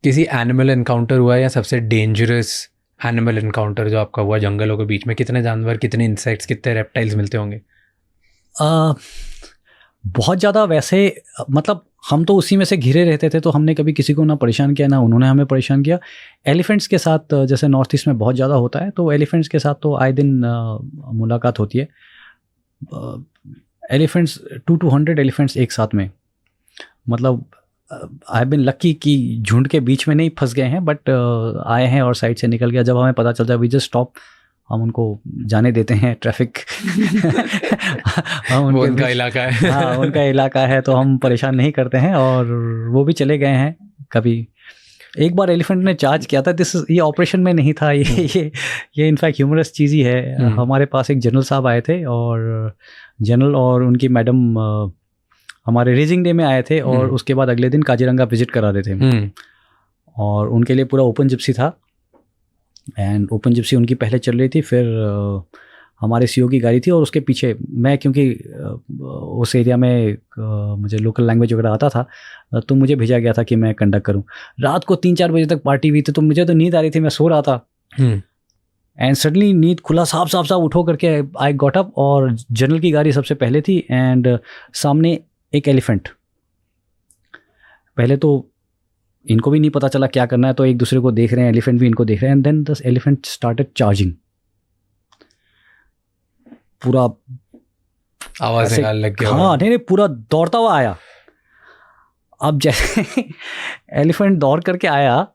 किसी animal encounter हुआ या सबसे डेंजरस एनिमल एनकाउंटर जो आपका हुआ जंगलों के बीच में? कितने जानवर, कितने इंसेक्ट्स, कितने रेप्टाइल्स मिलते होंगे? बहुत ज़्यादा वैसे, मतलब हम तो उसी में से घिरे रहते थे, तो हमने कभी किसी को ना परेशान किया, ना उन्होंने हमें परेशान किया। एलिफेंट्स के साथ जैसे नॉर्थ ईस्ट में बहुत ज़्यादा होता है, तो एलिफेंट्स के साथ तो आए दिन मुलाकात होती है। एलिफेंट्स 200 एलिफेंट्स एक साथ में, मतलब आई हैव बीन लकी कि झुंड के बीच में नहीं फंस गए हैं, बट आए हैं और साइड से निकल गया। जब हमें पता चलता है वी जस्ट स्टॉप, हम उनको जाने देते हैं, ट्रैफिक वो उनका इलाका है। हाँ, उनका इलाका है, तो हम परेशान नहीं करते हैं, और वो भी चले गए हैं। कभी एक बार एलिफेंट ने चार्ज किया था, ये ऑपरेशन में नहीं था, ये इनफैक्ट ह्यूमरस चीज़ ही है। हमारे पास एक जनरल साहब आए थे, और जनरल और उनकी मैडम हमारे रेजिंग डे में आए थे, और उसके बाद अगले दिन काजीरंगा विजिट करा रहे थे, और उनके लिए पूरा ओपन जिप्सी था, एंड ओपन जिप्सी उनकी पहले चल रही थी, फिर हमारे सीओ की गाड़ी थी, और उसके पीछे मैं, क्योंकि उस एरिया में मुझे लोकल लैंग्वेज वगैरह आता था, तो मुझे भेजा गया था कि मैं कंडक्ट करूं। रात को 3-4 बजे तक पार्टी हुई थी, तो मुझे तो नींद आ रही थी, मैं सो रहा था, एंड सडनली नींद खुला, साफ उठो करके आई गॉट अप, और जनरल की गाड़ी सबसे पहले थी, एंड सामने एक एलिफेंट। पहले तो इनको भी नहीं पता चला क्या करना है, तो एक दूसरे को देख रहे हैं, एलिफेंट भी इनको देख रहे हैं, and then this elephant started charging, पूरा आवाज निकालने लग गया। हाँ, नहीं, पूरा दौड़ता हुआ आया। अब जैसे एलिफेंट दौड़ करके आया,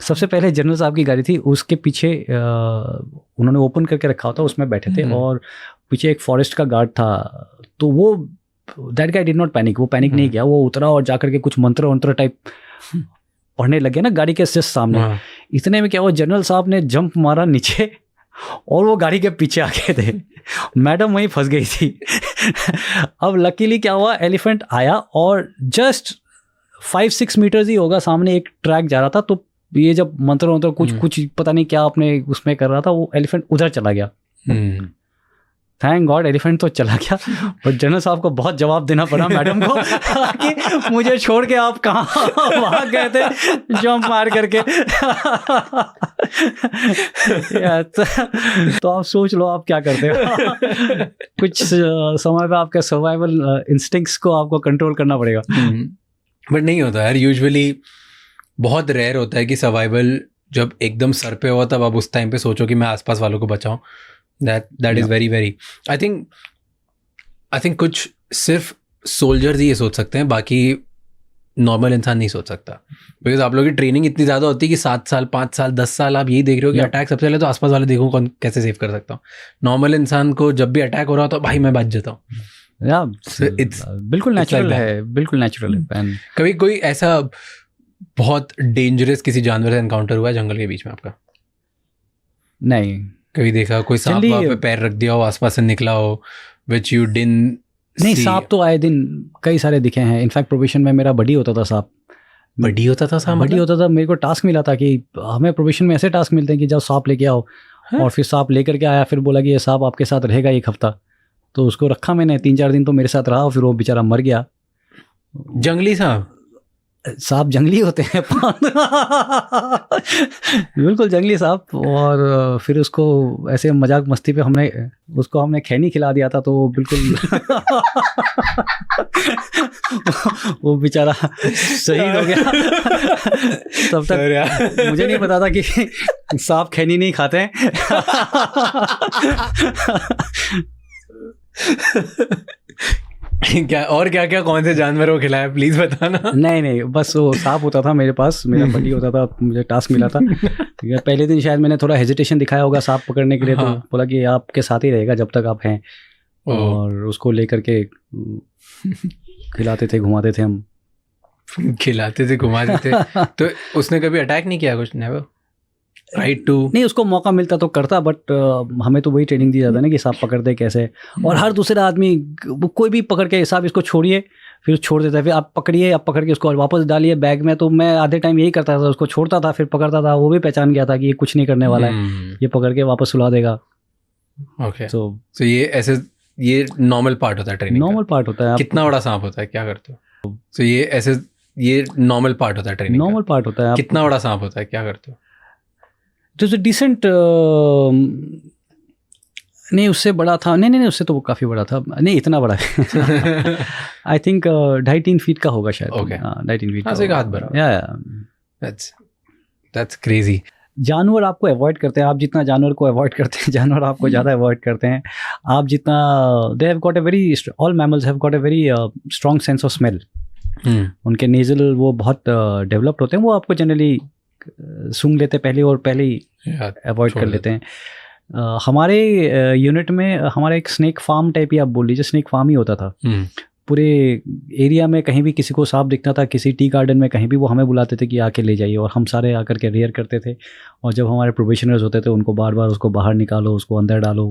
सबसे पहले जनरल साहब की गाड़ी थी, उसके पीछे उन्होंने ओपन करके रखा था, उसमें बैठे थे, और पीछे एक फॉरेस्ट का गार्ड था, तो वो that guy did not panic, वो पैनिक नहीं किया, वो उतरा और जाकर के कुछ मंत्र टाइप पढ़ने लगे ना गाड़ी के जस्ट सामने। इतने में क्या हुआ, जनरल साहब ने जंप मारा नीचे, और वो गाड़ी के पीछे आ गए थे। मैडम वहीं फंस गई थी। अब लकीली क्या हुआ, एलिफेंट आया, और जस्ट 5-6 मीटर्स ही होगा, सामने एक ट्रैक जा रहा था, तो ये जब मंत्र कुछ पता नहीं क्या अपने उसमें कर रहा था, वो एलिफेंट उधर चला गया। थैंक गॉड एलिफेंट तो चला गया, बट जनरल साहब को बहुत जवाब देना पड़ा मैडम को कि मुझे छोड़ के आप कहाँ भाग गए थे जंप मार करके। तो आप सोच लो आप क्या करते हो। कुछ समय पे आपके सर्वाइवल इंस्टिंक्ट्स को आपको कंट्रोल करना पड़ेगा। बट नहीं होता यार, यूजुअली बहुत रेयर होता है कि सर्वाइवल जब एकदम सर पे हो तब आप उस टाइम पे सोचो कि मैं आसपास वालों को बचाऊं। That is very I think कुछ सिर्फ सोल्जर्स ही ये सोच सकते हैं, बाकी नॉर्मल इंसान नहीं सोच सकता, बिकॉज आप लोगों की ट्रेनिंग इतनी ज़्यादा होती है कि 7 साल 5 साल 10 साल आप यही देख रहे हो कि अटैक सबसे पहले तो आसपास वाले देखो कौन कैसे सेव कर सकता हूँ। नॉर्मल इंसान को जब भी अटैक हो रहा हो तो भाई मैं बच जाता हूँ। बिल्कुल नेचुरल है, बिल्कुल नेचुरल है। कभी कोई ऐसा बहुत डेंजरस किसी जानवर से एनकाउंटर हुआ है जंगल के बीच में आपका? नहीं। कभी देखा कोई सांप वहाँ पे पैर रख दिया हो, आसपास से निकला हो, which you didn't see? नहीं, सांप तो आए दिन कई सारे दिखे हैं। इनफैक्ट प्रोबेशन में मेरा बडी होता था सांप। बडी होता था सांप? बडी होता था। मेरे को टास्क मिला था कि हमें प्रोबेशन में ऐसे टास्क मिलते हैं कि जब सांप लेके आओ, और फिर सांप लेकर के आया, फिर बोला कि ये सांप आपके साथ रहेगा 1 हफ्ता। तो उसको रखा मैंने 3-4 दिन, तो मेरे साथ रहा, फिर वो बेचारा मर गया। जंगली सांप जंगली होते हैं। बिल्कुल जंगली सांप। और फिर उसको ऐसे मजाक मस्ती पे हमने खैनी खिला दिया था, तो बिल्कुल वो बेचारा शहीद हो गया। तब तक मुझे नहीं पता था कि सांप खैनी नहीं खाते हैं। क्या कौन से जानवर को खिलाया प्लीज बताना। नहीं, बस वो सांप होता था मेरे पास, मेरा बडी होता था, मुझे टास्क मिला था। पहले दिन शायद मैंने थोड़ा हेजिटेशन दिखाया होगा सांप पकड़ने के लिए, तो बोला कि आपके साथ ही रहेगा जब तक आप हैं, और उसको लेकर के खिलाते थे, घुमाते थे हम। खिलाते थे, घुमाते थे। तो उसने कभी अटैक नहीं किया कुछ? Never right to? नहीं, उसको मौका मिलता तो करता, बट हमें तो वही ट्रेनिंग दी जाता है ना कि सांप पकड़ते कैसे। और हर दूसरा आदमी कोई भी पकड़ के, सांप इसको छोड़िए, फिर छोड़ देता है, फिर आप पकड़िए, आप पकड़ के उसको वापस डालिए बैग में। तो मैं आधे टाइम यही करता था, उसको छोड़ता था, फिर पकड़ता था। वो भी पहचान गया था कि ये कुछ नहीं करने वाला है, ये पकड़ के वापस सुला देगा। ओके, सो ये नॉर्मल पार्ट होता है ट्रेनिंग? नॉर्मल पार्ट होता है। कितना बड़ा सांप होता है, क्या करते हो? तो ये ऐसे ये नॉर्मल पार्ट होता है ट्रेनिंग नॉर्मल पार्ट होता है। कितना बड़ा सांप होता है, क्या करते हो? तो डिसेंट नहीं, उससे बड़ा था। नहीं, उससे तो वो काफ़ी बड़ा था। नहीं, इतना बड़ा आई थिंक 2.5-3 फीट का होगा शायद। Okay. 2.5-3 फीट हाँ, का एक हाथ भरा। या That's crazy. जानवर आपको अवॉइड करते हैं। आप जितना जानवर को अवॉइड करते हैं, जानवर आपको ज़्यादा अवॉइड करते हैं। आप जितना they have got a very, all mammals have got a very strong sense of smell. उनके नेजल वो बहुत डेवलप्ड होते हैं। वो आपको जनरली सूंघ लेते पहले और पहले ही अवॉइड कर लेते हैं। हमारे यूनिट में हमारा एक स्नेक फार्म टाइप ही आप बोल लीजिए, स्नेक फार्म ही होता था। पूरे एरिया में कहीं भी किसी को सांप दिखता था, किसी टी गार्डन में कहीं भी, वो हमें बुलाते थे कि आके ले जाइए, और हम सारे आकर के रेयर करते थे। और जब हमारे प्रोबेशनर्स होते थे उनको बार बार उसको बाहर निकालो, उसको अंदर डालो,